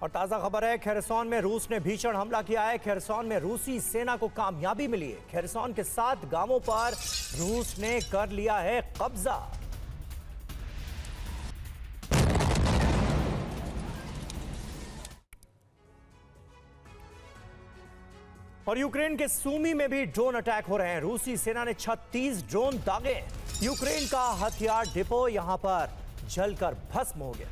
और ताजा खबर है, खेरसॉन में रूस ने भीषण हमला किया है। खेरसॉन में रूसी सेना को कामयाबी मिली है। खेरसॉन के 7 गांवों पर रूस ने कर लिया है कब्जा। और यूक्रेन के सूमी में भी ड्रोन अटैक हो रहे हैं। रूसी सेना ने 36 ड्रोन दागे। यूक्रेन का हथियार डिपो यहां पर जलकर भस्म हो गया।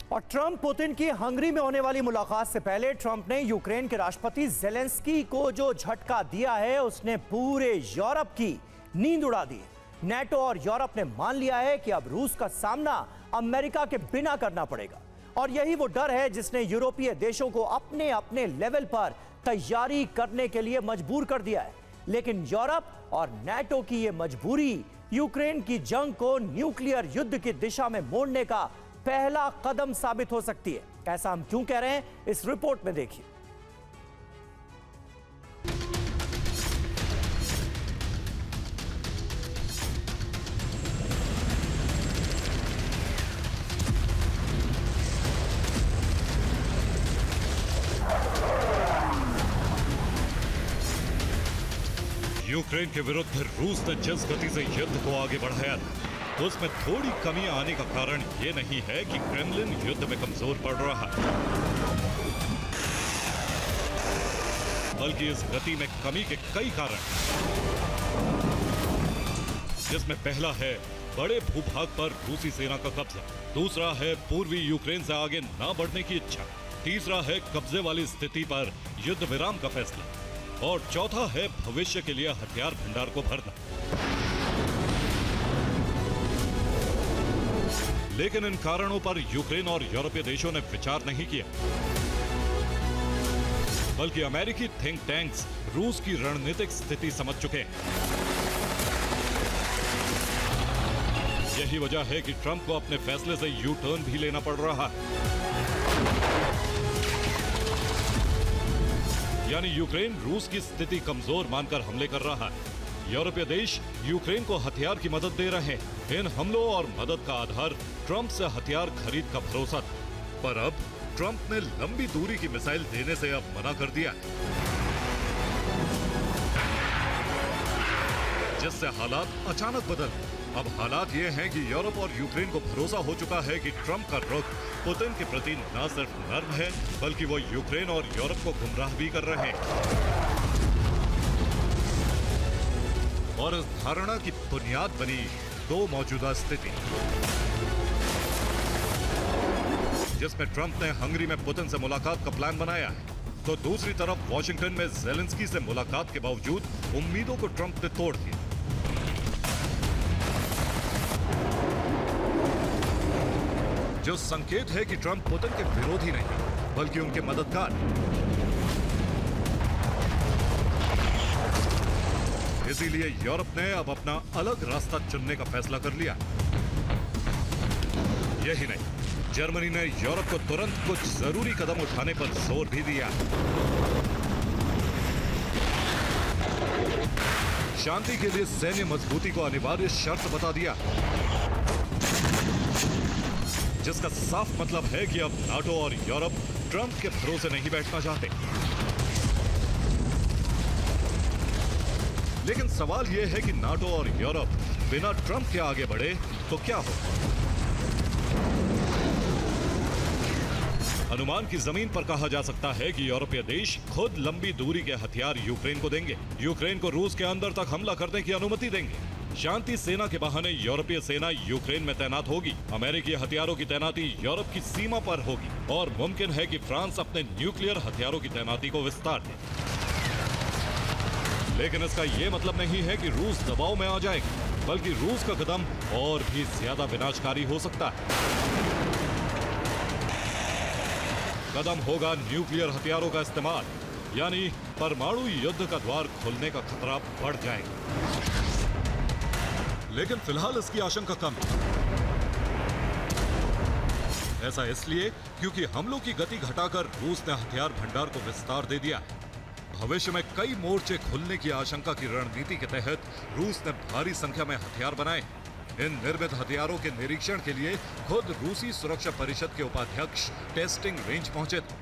और ट्रंप पुतिन की हंगरी में होने वाली मुलाकात से पहले ट्रंप ने यूक्रेन के राष्ट्रपति ज़ेलेंस्की को जो झटका दिया है, उसने पूरे यूरोप की नींद उड़ा दी। नेटो और यूरोप ने मान लिया है कि अब रूस का सामना अमेरिका के बिना करना पड़ेगा। और यही वो डर है जिसने यूरोपीय देशों को अपने अपने लेवल पर तैयारी करने के लिए मजबूर कर दिया है। लेकिन यूरोप और नेटो की ये मजबूरी यूक्रेन की जंग को न्यूक्लियर युद्ध की दिशा में मोड़ने का पहला कदम साबित हो सकती है। ऐसा हम क्यों कह रहे हैं, इस रिपोर्ट में देखिए। यूक्रेन के विरुद्ध रूस ने जिस गति से युद्ध को आगे बढ़ाया था, उसमें थोड़ी कमी आने का कारण ये नहीं है कि क्रेमलिन युद्ध में कमजोर पड़ रहा है, बल्कि इस गति में कमी के कई कारण, जिसमें पहला है बड़े भूभाग पर रूसी सेना का कब्जा, दूसरा है पूर्वी यूक्रेन से आगे न बढ़ने की इच्छा, तीसरा है कब्जे वाली स्थिति पर युद्ध विराम का फैसला, और चौथा है भविष्य के लिए हथियार भंडार को भरना। लेकिन इन कारणों पर यूक्रेन और यूरोपीय देशों ने विचार नहीं किया, बल्कि अमेरिकी थिंक टैंक्स रूस की रणनीतिक स्थिति समझ चुके हैं। यही वजह है कि ट्रंप को अपने फैसले से यू टर्न भी लेना पड़ रहा है। यानी यूक्रेन रूस की स्थिति कमजोर मानकर हमले कर रहा है। यूरोपीय देश यूक्रेन को हथियार की मदद दे रहे हैं। इन हमलों और मदद का आधार ट्रंप से हथियार खरीद का भरोसा था, पर अब ट्रंप ने लंबी दूरी की मिसाइल देने से अब मना कर दिया, जिससे हालात अचानक बदल गए। अब हालात ये हैं कि यूरोप और यूक्रेन को भरोसा हो चुका है कि ट्रंप का रुख पुतिन के प्रति न सिर्फ नर्म है, बल्कि वो यूक्रेन और यूरोप को गुमराह भी कर रहे हैं। और इस धारणा की बुनियाद बनी दो मौजूदा स्थिति, जिसमें ट्रंप ने हंगरी में पुतिन से मुलाकात का प्लान बनाया है, तो दूसरी तरफ वॉशिंगटन में ज़ेलेंस्की से मुलाकात के बावजूद उम्मीदों को ट्रंप ने तोड़ दिया। जो संकेत है कि ट्रंप पुतिन के विरोधी नहीं, बल्कि उनके मददगार। इसीलिए यूरोप ने अब अपना अलग रास्ता चुनने का फैसला कर लिया। यही नहीं, जर्मनी ने यूरोप को तुरंत कुछ जरूरी कदम उठाने पर जोर भी दिया। शांति के लिए सैन्य मजबूती को अनिवार्य शर्त बता दिया, जिसका साफ मतलब है कि अब नाटो और यूरोप ट्रंप के भरोसे नहीं बैठना चाहते। लेकिन सवाल यह है कि नाटो और यूरोप बिना ट्रंप के आगे बढ़े तो क्या हो? अनुमान की जमीन पर कहा जा सकता है कि यूरोपीय देश खुद लंबी दूरी के हथियार यूक्रेन को देंगे, यूक्रेन को रूस के अंदर तक हमला करने की अनुमति देंगे। शांति सेना के बहाने यूरोपीय सेना यूक्रेन में तैनात होगी, अमेरिकी हथियारों की तैनाती यूरोप की सीमा पर होगी, और मुमकिन है कि फ्रांस अपने न्यूक्लियर हथियारों की तैनाती को विस्तार दे। लेकिन इसका यह मतलब नहीं है कि रूस दबाव में आ जाएगा, बल्कि रूस का कदम और भी ज्यादा विनाशकारी हो सकता है। कदम होगा न्यूक्लियर हथियारों का इस्तेमाल, यानी परमाणु युद्ध का द्वार खुलने का खतरा बढ़ जाएगा। लेकिन फिलहाल इसकी आशंका कम है। ऐसा इसलिए क्योंकि हमलों की गति घटाकर रूस ने हथियार भंडार को विस्तार दे दिया है। भविष्य में कई मोर्चे खुलने की आशंका की रणनीति के तहत रूस ने भारी संख्या में हथियार बनाए। इन निर्मित हथियारों के निरीक्षण के लिए खुद रूसी सुरक्षा परिषद के उपाध्यक्ष टेस्टिंग रेंज पहुंचे थे।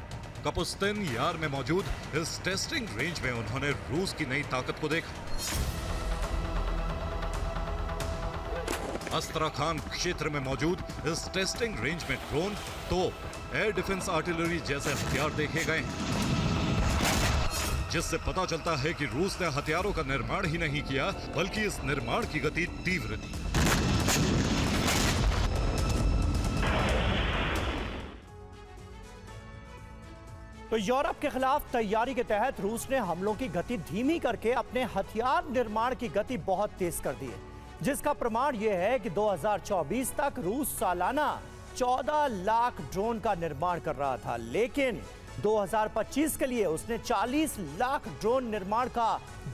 कपुस्तिन यार में मौजूद इस टेस्टिंग रेंज में उन्होंने रूस की नई ताकत को देखा। अस्त्राखान क्षेत्र में मौजूद इस टेस्टिंग रेंज में ड्रोन, तोप, एयर डिफेंस आर्टिलरी जैसे हथियार देखे गए, जिससे पता चलता है कि रूस ने हथियारों का निर्माण ही नहीं किया बल्कि इस निर्माण की गति तीव्र थी। तो यूरोप के खिलाफ तैयारी के तहत रूस ने हमलों की गति धीमी करके अपने हथियार निर्माण की गति बहुत तेज कर दी है, जिसका प्रमाण यह है कि 2024 तक रूस सालाना 14 लाख ड्रोन का निर्माण कर रहा था, लेकिन 2025 के लिए उसने 40 लाख ड्रोन निर्माण का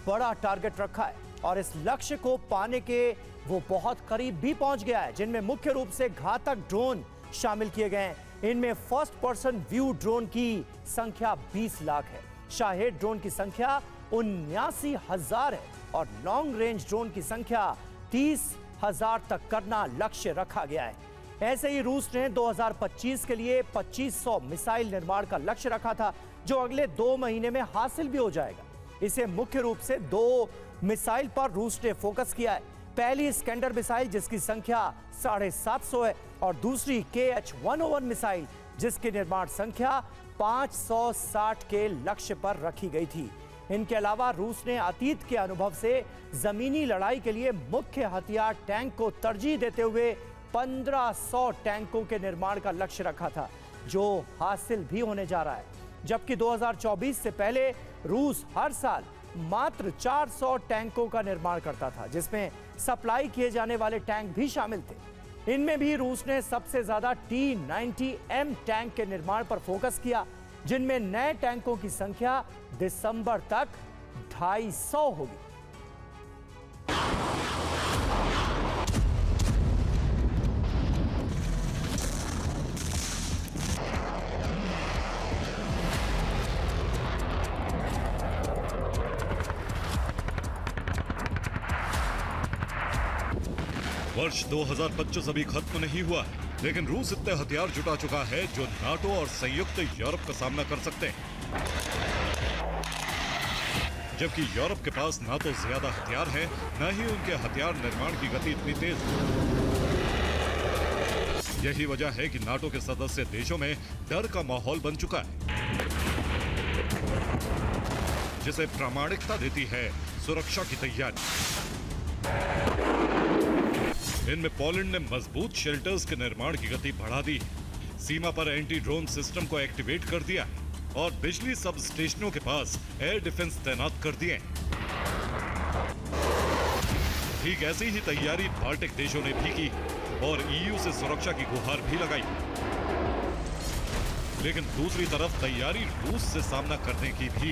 बड़ा टारगेट रखा है और इस लक्ष्य को पाने के वो बहुत करीब भी पहुंच गया है, जिनमें मुख्य रूप से घातक ड्रोन शामिल किए गए हैं। इनमें फर्स्ट पर्सन व्यू ड्रोन की संख्या 20 लाख है, शाहेड ड्रोन की संख्या 79,000 है और लॉन्ग रेंज ड्रोन की संख्या 30,000 तक करना लक्ष्य रखा गया है। ऐसे ही रूस ने 2025 के लिए 2500 मिसाइल निर्माण का लक्ष्य रखा था, जो अगले 2 महीने में हासिल भी हो जाएगा। इसे मुख्य रूप से 2 मिसाइल पर रूस ने फोकस किया है। पहली इस्कंदर मिसाइल जिसकी संख्या 750 है और दूसरी KH-101 मिसाइल जिसकी निर्माण संख्या 560 के लक्ष्य पर रखी गई थी। इनके अलावा रूस ने अतीत के अनुभव से जमीनी लड़ाई के लिए मुख्य हथियार टैंक को तरजीह देते हुए 1500 टैंकों के निर्माण का लक्ष्य रखा था, जो हासिल भी होने जा रहा है। जबकि 2024 से पहले रूस हर साल मात्र 400 टैंकों का निर्माण करता था, जिसमें सप्लाई किए जाने वाले टैंक भी शामिल थे। इनमें भी रूस ने सबसे ज्यादा T-90M टैंक के निर्माण पर फोकस किया, जिनमें नए टैंकों की संख्या दिसंबर तक 250 होगी। वर्ष 2025 अभी खत्म नहीं हुआ है, लेकिन रूस इतने हथियार जुटा चुका है जो नाटो और संयुक्त यूरोप का सामना कर सकते हैं। जबकि यूरोप के पास ना तो ज्यादा हथियार हैं, न ही उनके हथियार निर्माण की गति इतनी तेज है। यही वजह है कि नाटो के सदस्य देशों में डर का माहौल बन चुका है, जिसे प्रामाणिकता देती है सुरक्षा की तैयारी। इनमें पोलैंड ने मजबूत शेल्टर्स के निर्माण की गति बढ़ा दी, सीमा पर एंटी ड्रोन सिस्टम को एक्टिवेट कर दिया और बिजली सब स्टेशनों के पास एयर डिफेंस तैनात कर दिए। ठीक ऐसी ही तैयारी बाल्टिक देशों ने भी की और EU से सुरक्षा की गुहार भी लगाई। लेकिन दूसरी तरफ तैयारी रूस से सामना करने की भी।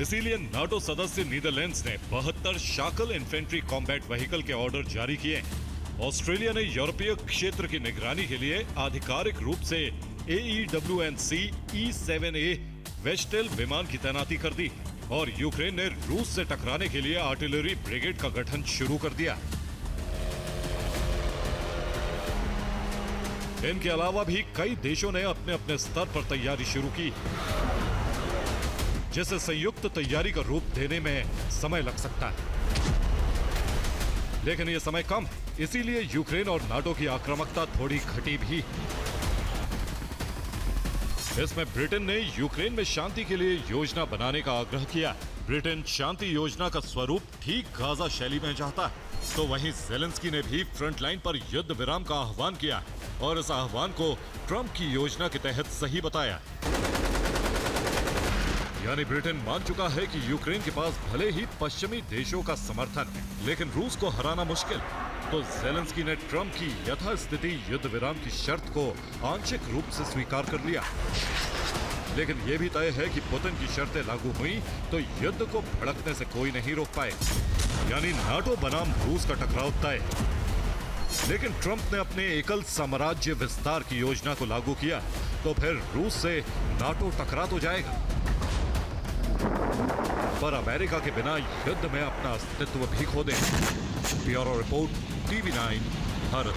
इसीलिए नाटो सदस्य नीदरलैंड्स ने 72 शाकल इन्फेंट्री कॉम्बैट व्हीकल के ऑर्डर जारी किए। ऑस्ट्रेलिया ने यूरोपीय क्षेत्र की निगरानी के लिए आधिकारिक रूप से AEWNC E-7A वेस्टेल विमान की तैनाती कर दी और यूक्रेन ने रूस से टकराने के लिए आर्टिलरी ब्रिगेड का गठन शुरू कर दिया। इनके अलावा भी कई देशों ने अपने अपने स्तर पर तैयारी शुरू की, जिसे संयुक्त तैयारी का रूप देने में समय लग सकता है। लेकिन यह समय कम है, इसीलिए यूक्रेन और नाटो की आक्रामकता थोड़ी घटी भी। इसमें ब्रिटेन ने यूक्रेन में शांति के लिए योजना बनाने का आग्रह किया। ब्रिटेन शांति योजना का स्वरूप ठीक गाजा शैली में चाहता है, तो वहीं ज़ेलेंस्की ने भी फ्रंटलाइन पर युद्ध विराम का आह्वान किया और इस आह्वान को ट्रंप की योजना के तहत सही बताया। यानी ब्रिटेन मान चुका है कि यूक्रेन के पास भले ही पश्चिमी देशों का समर्थन है, लेकिन रूस को हराना मुश्किल। तो ज़ेलेंस्की ने ट्रंप की यथास्थिति युद्ध विराम की शर्त को आंशिक रूप से स्वीकार कर लिया। लेकिन यह भी तय है कि पुतिन की शर्तें लागू हुई तो युद्ध को भड़कने से कोई नहीं रोक पाए। यानी नाटो बनाम रूस का टकराव तय। लेकिन ट्रंप ने अपने एकल साम्राज्य विस्तार की योजना को लागू किया तो फिर रूस से नाटो टकरा तो जाएगा, पर अमेरिका के बिना युद्ध में अपना अस्तित्व भी खो देंगे। Bureau report, TV9 Bharat.